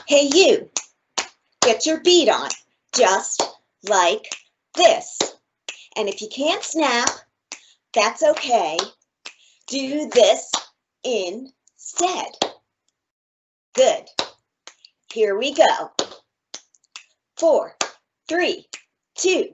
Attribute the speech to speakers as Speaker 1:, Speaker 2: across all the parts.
Speaker 1: Hey you, get your beat on, just like this. And if you can't snap, that's okay. Do this instead. Good. Here we go. 4, 3, 2,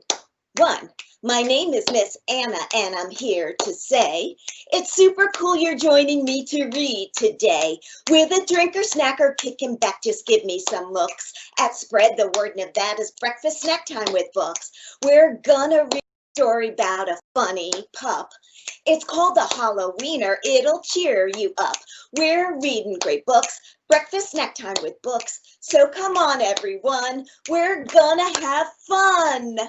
Speaker 1: 1. My name is Miss Anna, and I'm here to say it's super cool you're joining me to read today. With a drink or snack or kicking back, just give me some looks at Spread the Word Nevada's breakfast snack time with books. We're gonna read a story about a funny pup. It's called the Hallo-Wiener. It'll cheer you up. We're reading great books, breakfast snack time with books. So come on, everyone. We're gonna have fun.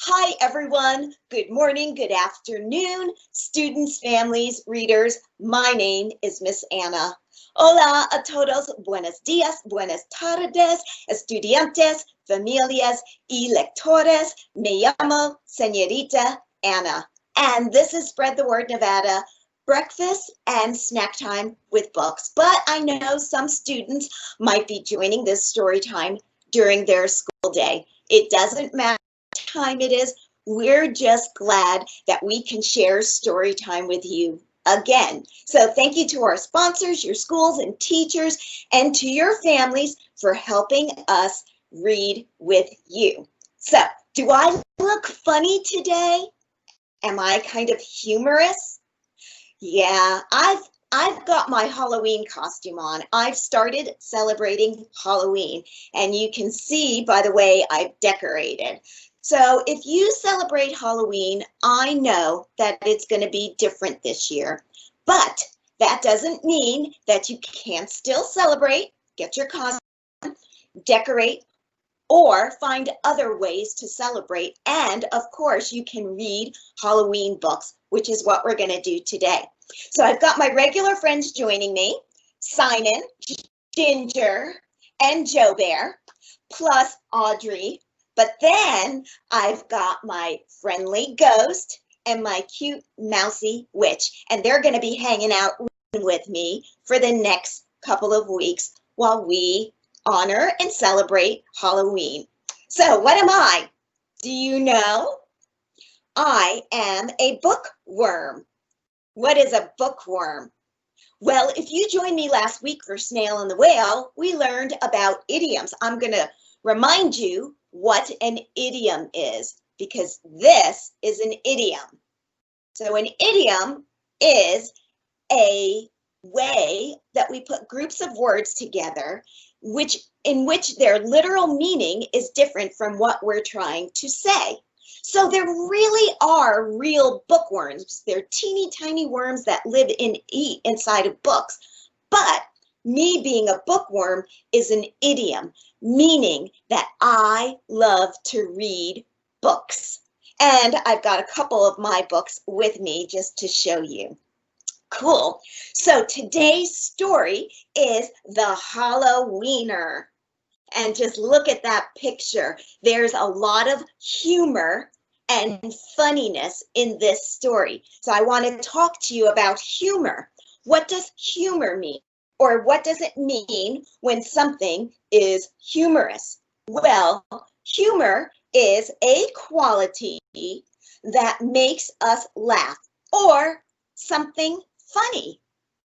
Speaker 1: Hi, everyone. Good morning, good afternoon, students, families, readers. My name is Miss Anna. Hola a todos. Buenos días, buenas tardes, estudiantes, familias y lectores. Me llamo Señorita Anna. And this is Spread the Word Nevada, breakfast and snack time with books. But I know some students might be joining this story time during their school day. It doesn't matter time it is. We're just glad that we can share story time with you again. So thank you to our sponsors, your schools and teachers, and to your families for helping us read with you. So, do I look funny today? Am I kind of humorous? Yeah, I've got my Halloween costume on. I've started celebrating Halloween, and you can see by the way I've decorated. So if you celebrate Halloween, I know that it's going to be different this year, but that doesn't mean that you can't still celebrate, get your costume, decorate, or find other ways to celebrate. And of course, you can read Halloween books, which is what we're going to do today. So I've got my regular friends joining me, Simon, Ginger, and Joe Bear, plus Audrey. But then I've got my friendly ghost and my cute mousy witch, and they're going to be hanging out with me for the next couple of weeks while we honor and celebrate Halloween. So what am I? Do you know? I am a bookworm. What is a bookworm? Well, if you joined me last week for Snail and the Whale, we learned about idioms. I'm going to remind you what an idiom is, because this is an idiom. So an idiom is a way that we put groups of words together in which their literal meaning is different from what we're trying to say. So there really are real bookworms. They're teeny tiny worms that live and eat inside of books. But me being a bookworm is an idiom, meaning that I love to read books. And I've got a couple of my books with me just to show you. Cool. So today's story is the Hallo-Wiener. And just look at that picture. There's a lot of humor and funniness in this story. So I want to talk to you about humor. What does humor mean? Or what does it mean when something is humorous? Well, humor is a quality that makes us laugh or something funny.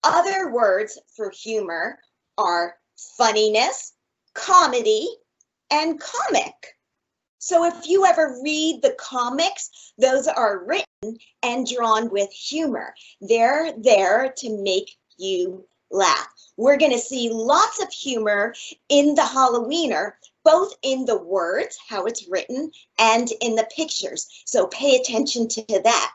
Speaker 1: Other words for humor are funniness, comedy, and comic. So if you ever read the comics, those are written and drawn with humor. They're there to make you laugh. We're going to see lots of humor in the Hallo-Wiener, both in the words, how it's written, and in the pictures. So pay attention to that.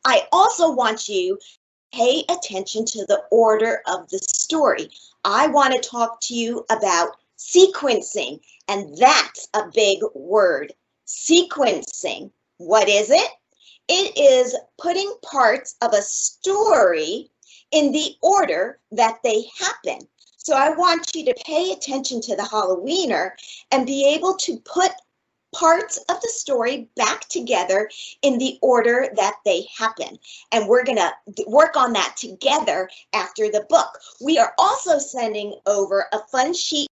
Speaker 1: I also want you to pay attention to the order of the story. I want to talk to you about sequencing, and that's a big word. Sequencing. What is it? It is putting parts of a story in the order that they happen. So I want you to pay attention to the Hallo-Wiener and be able to put parts of the story back together in the order that they happen. And we're going to work on that together after the book. We are also sending over a fun sheet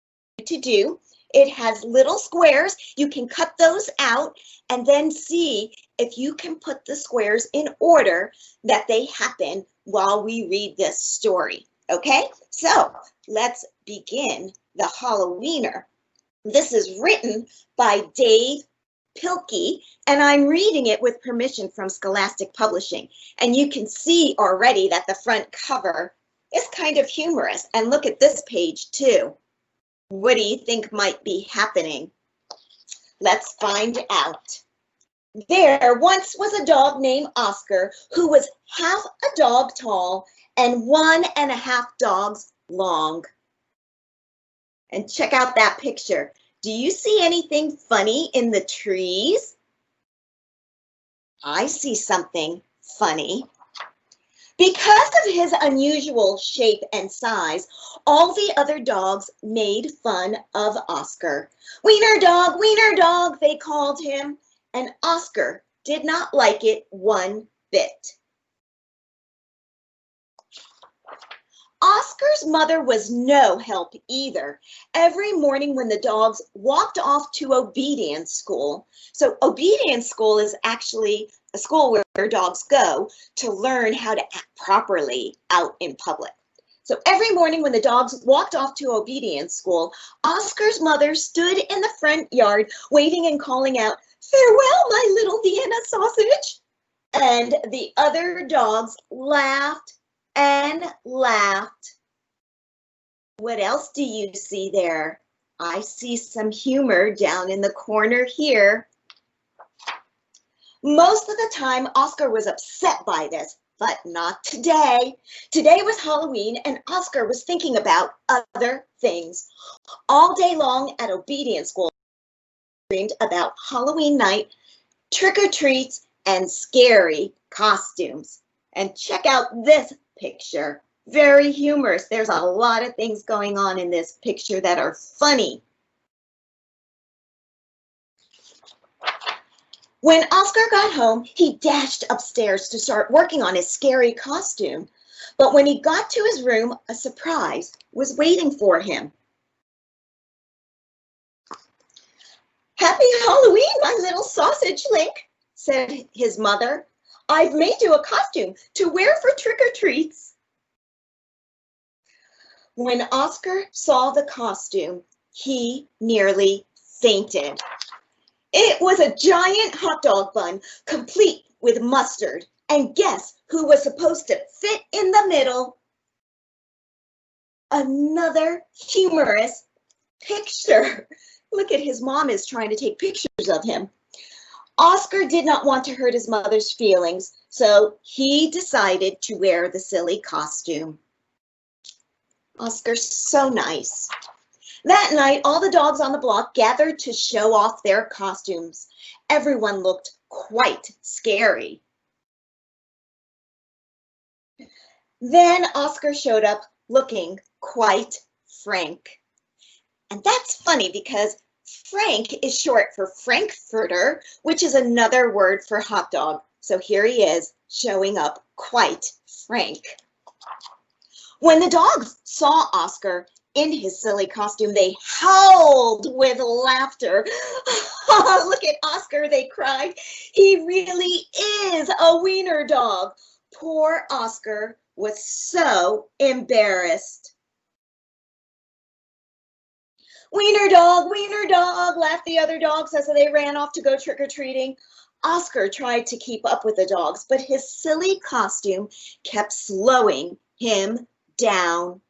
Speaker 1: to do. It has little squares. You can cut those out and then see if you can put the squares in order that they happen while we read this story. Okay, so let's begin the Hallo-Wiener. This is written by Dav Pilkey, and I'm reading it with permission from Scholastic Publishing. And you can see already that the front cover is kind of humorous. And look at this page too. What do you think might be happening? Let's find out. There once was a dog named Oscar who was half a dog tall and 1.5 dogs long. And check out that picture. Do you see anything funny in the trees? I see something funny. Because of his unusual shape and size, all the other dogs made fun of Oscar. Wiener dog, they called him, and Oscar did not like it one bit. Oscar's mother was no help either. Every morning when the dogs walked off to obedience school, so obedience school is actually a school where dogs go to learn how to act properly out in public. So every morning when the dogs walked off to obedience school, Oscar's mother stood in the front yard waving and calling out, "Farewell, my little Vienna sausage." And the other dogs laughed and laughed. What else do you see there? I see some humor down in the corner here. Most of the time, Oscar was upset by this, but not today. Today was Halloween, and Oscar was thinking about other things. All day long at obedience school, he dreamed about Halloween night, trick-or-treats, and scary costumes. And check out this picture. Very humorous. There's a lot of things going on in this picture that are funny. When Oscar got home, he dashed upstairs to start working on his scary costume. But when he got to his room, a surprise was waiting for him. "Happy Halloween, my little sausage link," said his mother. "I've made you a costume to wear for trick-or-treats." When Oscar saw the costume, he nearly fainted. It was a giant hot dog bun, complete with mustard. And guess who was supposed to fit in the middle? Another humorous picture. Look at his mom is trying to take pictures of him. Oscar did not want to hurt his mother's feelings, so he decided to wear the silly costume. Oscar's so nice. That night, all the dogs on the block gathered to show off their costumes. Everyone looked quite scary. Then Oscar showed up looking quite frank. And that's funny because frank is short for Frankfurter, which is another word for hot dog. So here he is showing up quite frank. When the dogs saw Oscar in his silly costume, they howled with laughter. "Look at Oscar," they cried. "He really is a wiener dog." Poor Oscar was so embarrassed. Wiener dog," laughed the other dogs as they ran off to go trick-or-treating. Oscar tried to keep up with the dogs, but his silly costume kept slowing him down.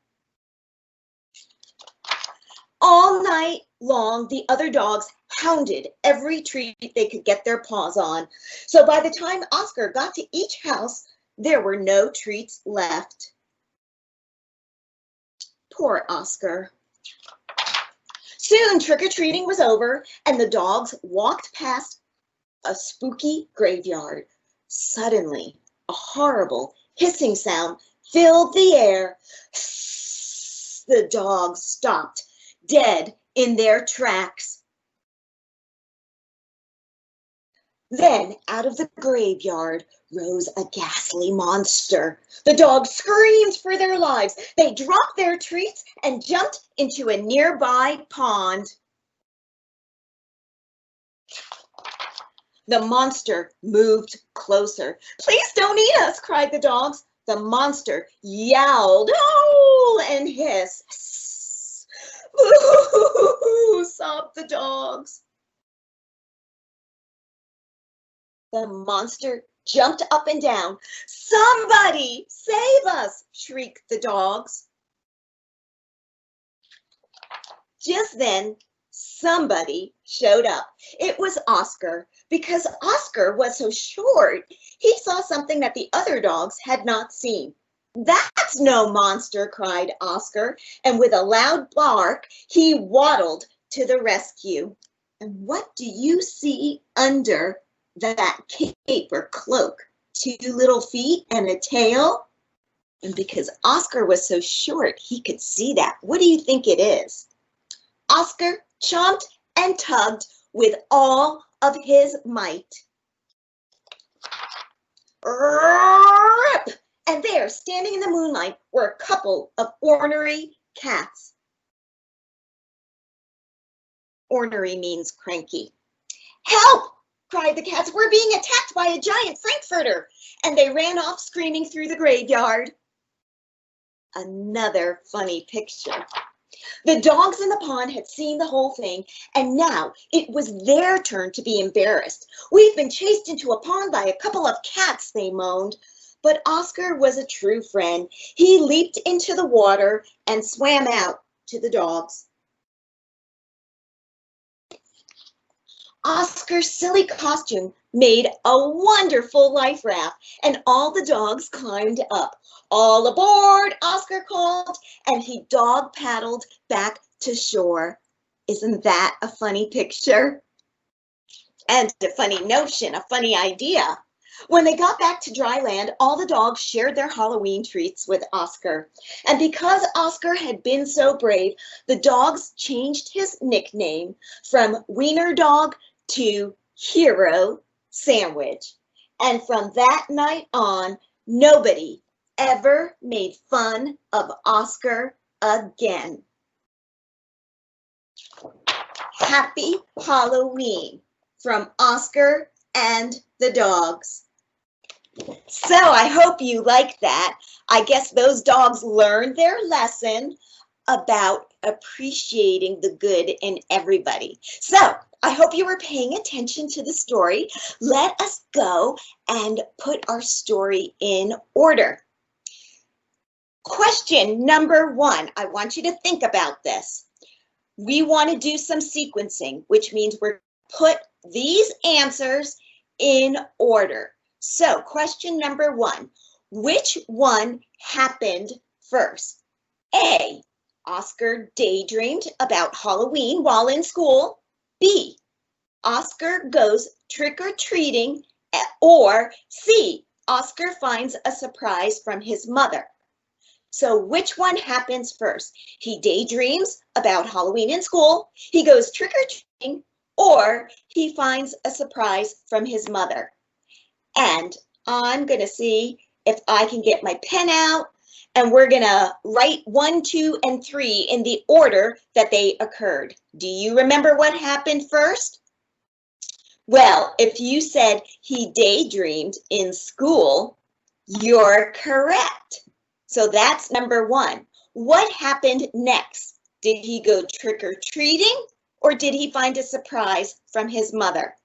Speaker 1: All night long, the other dogs hounded every treat they could get their paws on. So by the time Oscar got to each house, there were no treats left. Poor Oscar. Soon trick-or-treating was over, and the dogs walked past a spooky graveyard. Suddenly, a horrible hissing sound filled the air. The dogs stopped, dead in their tracks. Then out of the graveyard rose a ghastly monster. The dogs screamed for their lives. They dropped their treats and jumped into a nearby pond. The monster moved closer. "Please don't eat us," cried the dogs. The monster yowled, "Howl!" and hissed. "Boo!" sobbed the dogs. The monster jumped up and down. "Somebody save us!" shrieked the dogs. Just then, somebody showed up. It was Oscar. Because Oscar was so short, he saw something that the other dogs had not seen. "That's no monster," cried Oscar, and with a loud bark, he waddled to the rescue. And what do you see under that cape or cloak? 2 little feet and a tail? And because Oscar was so short, he could see that. What do you think it is? Oscar chomped and tugged with all of his might. Rip! And there, standing in the moonlight, were a couple of ornery cats. Ornery means cranky. "Help!" cried the cats. "We're being attacked by a giant Frankfurter." And they ran off screaming through the graveyard. Another funny picture. The dogs in the pond had seen the whole thing, and now it was their turn to be embarrassed. "We've been chased into a pond by a couple of cats," they moaned. But Oscar was a true friend. He leaped into the water and swam out to the dogs. Oscar's silly costume made a wonderful life raft, and all the dogs climbed up. "All aboard!" Oscar called, and he dog paddled back to shore. Isn't that a funny picture? And a funny notion, a funny idea. When they got back to dry land, all the dogs shared their Halloween treats with Oscar. And because Oscar had been so brave, the dogs changed his nickname from Wiener Dog to Hero Sandwich. And from that night on, nobody ever made fun of Oscar again. Happy Halloween from Oscar and the dogs. So I hope you like that. I guess those dogs learned their lesson about appreciating the good in everybody. So I hope you were paying attention to the story. Let us go and put our story in order. Question number 1, I want you to think about this. We want to do some sequencing, which means we're put these answers in order. So question number 1, which one happened first? A, Oscar daydreamed about Halloween while in school. B, Oscar goes trick-or-treating. Or C, Oscar finds a surprise from his mother. So which one happens first? He daydreams about Halloween in school, he goes trick-or-treating, or he finds a surprise from his mother. And I'm going to see if I can get my pen out, and we're going to write 1, 2, and 3 in the order that they occurred. Do you remember what happened first? Well, if you said he daydreamed in school, you're correct. So that's number 1. What happened next? Did he go trick-or-treating, or did he find a surprise from his mother?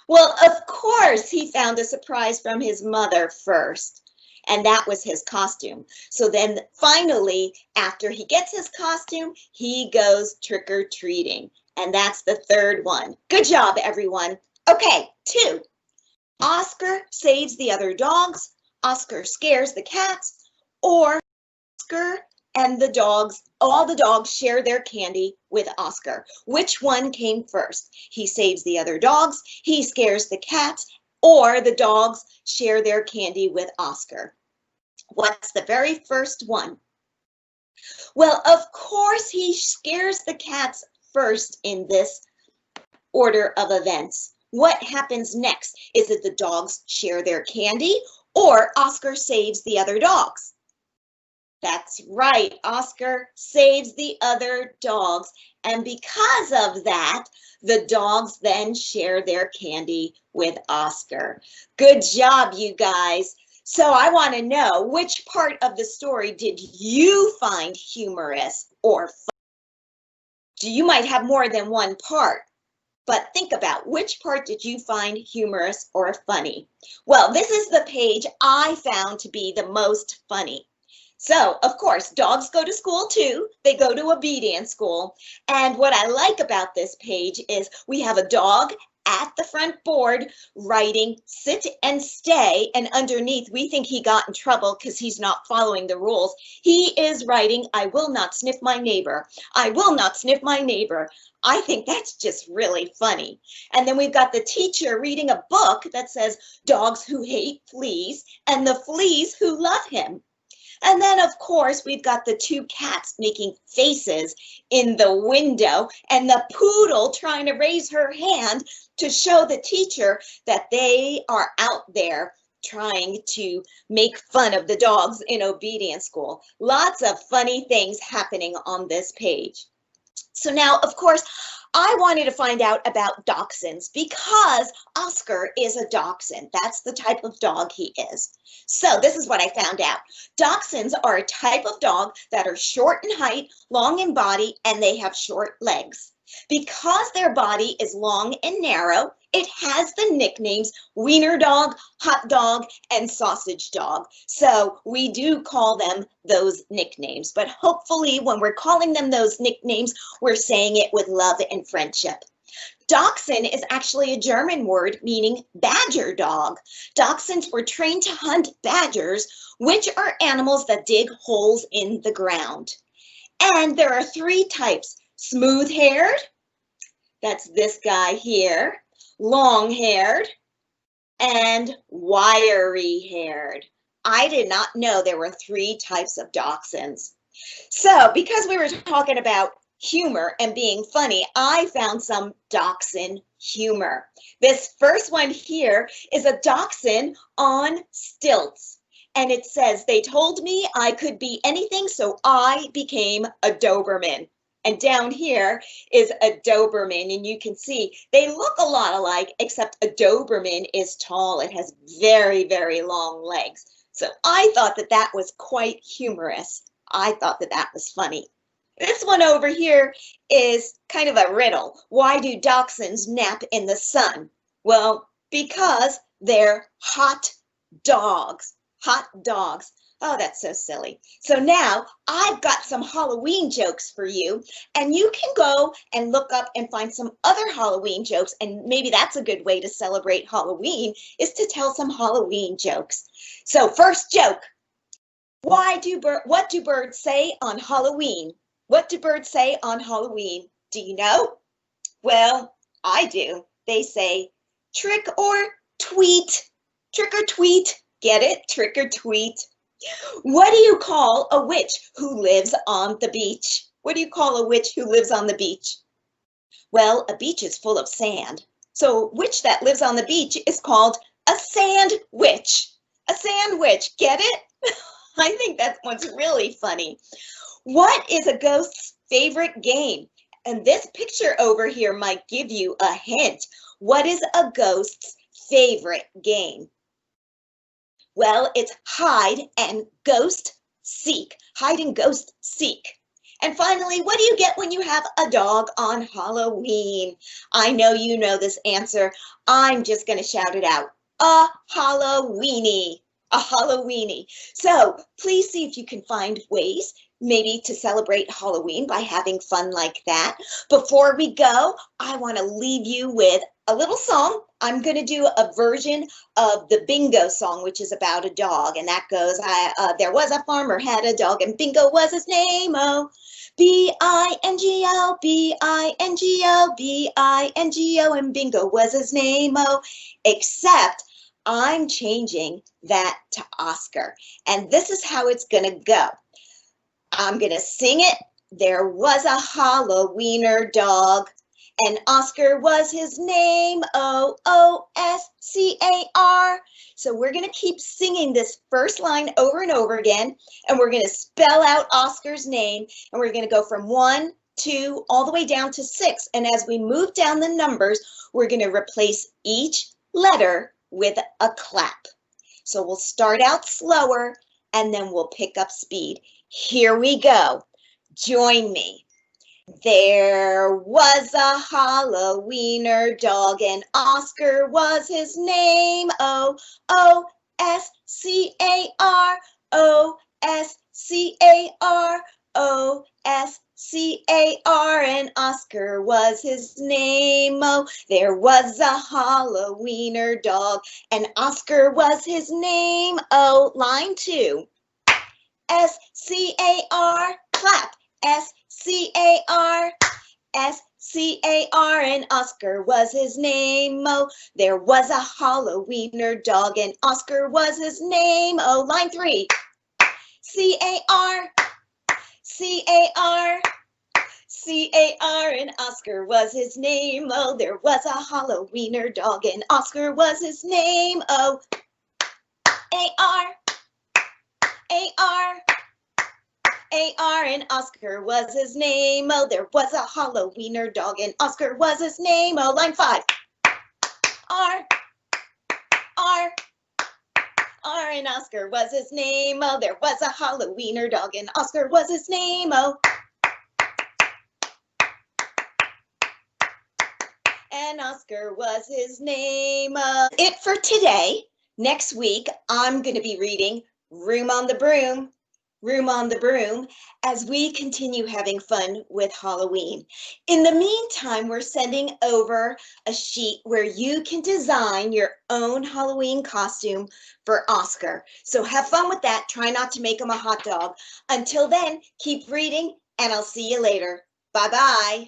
Speaker 1: Well, of course, he found a surprise from his mother first, and that was his costume. So then finally, after he gets his costume, he goes trick-or-treating, and that's the third one. Good job, everyone. Okay, 2. Oscar saves the other dogs, Oscar scares the cats, or Oscar and the dogs, all the dogs share their candy with Oscar. Which one came first? He saves the other dogs, he scares the cats, or the dogs share their candy with Oscar. What's the very first one? Well, of course, he scares the cats first in this order of events. What happens next? Is it the dogs share their candy or Oscar saves the other dogs? That's right, Oscar saves the other dogs. And because of that, the dogs then share their candy with Oscar. Good job, you guys. So I want to know, which part of the story did you find humorous or funny? You might have more than one part, but think about, which part did you find humorous or funny? Well, this is the page I found to be the most funny. So, of course, dogs go to school too. They go to obedience school. And what I like about this page is we have a dog at the front board writing sit and stay. And underneath, we think he got in trouble because he's not following the rules. He is writing, I will not sniff my neighbor. I will not sniff my neighbor. I think that's just really funny. And then we've got the teacher reading a book that says dogs who hate fleas and the fleas who love him. And then, of course, we've got the two cats making faces in the window and the poodle trying to raise her hand to show the teacher that they are out there trying to make fun of the dogs in obedience school. Lots of funny things happening on this page. So now, of course, I wanted to find out about dachshunds because Oscar is a dachshund. That's the type of dog he is. So this is what I found out. Dachshunds are a type of dog that are short in height, long in body, and they have short legs. Because their body is long and narrow, it has the nicknames wiener dog, hot dog, and sausage dog. So we do call them those nicknames, but hopefully when we're calling them those nicknames, we're saying it with love and friendship. Dachshund is actually a German word meaning badger dog. Dachshunds were trained to hunt badgers, which are animals that dig holes in the ground. And there are three types: smooth-haired, that's this guy here, long-haired, and wiry-haired. I did not know there were three types of dachshunds. So because we were talking about humor and being funny, I found some dachshund humor. This first one here is a dachshund on stilts. And it says, they told me I could be anything, so I became a Doberman. And down here is a Doberman, and you can see they look a lot alike, except a Doberman is tall. It has very, very long legs. So I thought that that was quite humorous. I thought that that was funny. This one over here is kind of a riddle. Why do dachshunds nap in the sun? Well, because they're hot dogs. Hot dogs. Oh, that's so silly. So now I've got some Halloween jokes for you, and you can go and look up and find some other Halloween jokes, and maybe that's a good way to celebrate Halloween, is to tell some Halloween jokes. So first joke, what do birds say on Halloween? What do birds say on Halloween? Do you know? Well, I do. They say trick or tweet. Trick or tweet. Get it? Trick or tweet. What do you call a witch who lives on the beach? What do you call a witch who lives on the beach? Well, a beach is full of sand. So a witch that lives on the beach is called a sand witch. A sand witch. Get it? I think that one's really funny. What is a ghost's favorite game? And this picture over here might give you a hint. What is a ghost's favorite game? Well, it's hide and ghost seek. Hide and ghost seek. And finally, what do you get when you have a dog on Halloween? I know you know this answer. I'm just going to shout it out. A Hallo-Weenie. A Hallo-Weenie. So please see if you can find ways maybe to celebrate Halloween by having fun like that. Before we go, I want to leave you with a little song. I'm going to do a version of the Bingo song, which is about a dog, and that goes, there was a farmer had a dog, and Bingo was his name, oh. B-I-N-G-O, B-I-N-G-O, B-I-N-G-O, and Bingo was his name, oh. Except I'm changing that to Oscar, and this is how it's going to go. I'm going to sing it. There was a Hallo-Wiener dog, and Oscar was his name, O-O-S-C-A-R. So we're going to keep singing this first line over and over again, and we're going to spell out Oscar's name, and we're going to go from 1, 2, all the way down to 6. And as we move down the numbers, we're going to replace each letter with a clap. So we'll start out slower, and then we'll pick up speed. Here we go. Join me. There was a Hallo-Wiener dog, and Oscar was his name. O-O-S-C-A-R, O-S-C-A-R, O-S-C-A-R, and Oscar was his name. Oh, there was a Hallo-Wiener dog, and Oscar was his name. Oh, line 2. S-C-A-R, clap. S-C-A-R, S-C-A-R, and Oscar was his name. Oh, there was a Hallo-Wiener dog, and Oscar was his name. Oh, line 3. C-A-R, C-A-R, C-A-R, and Oscar was his name. Oh, there was a Hallo-Wiener dog, and Oscar was his name. Oh, A-R, A-R, A-R, and Oscar was his name. Oh, there was a Hallo-Wiener dog, and Oscar was his name. Oh, line 5. R, R, R, and Oscar was his name. Oh, there was a Hallo-Wiener dog, and Oscar was his name. Oh, and Oscar was his name. It for today. Next week, I'm going to be reading Room on the Broom, Room on the Broom, as we continue having fun with Halloween. In the meantime, we're sending over a sheet where you can design your own Halloween costume for Oscar. So have fun with that. Try not to make him a hot dog. Until then, keep reading, and I'll see you later. Bye-bye.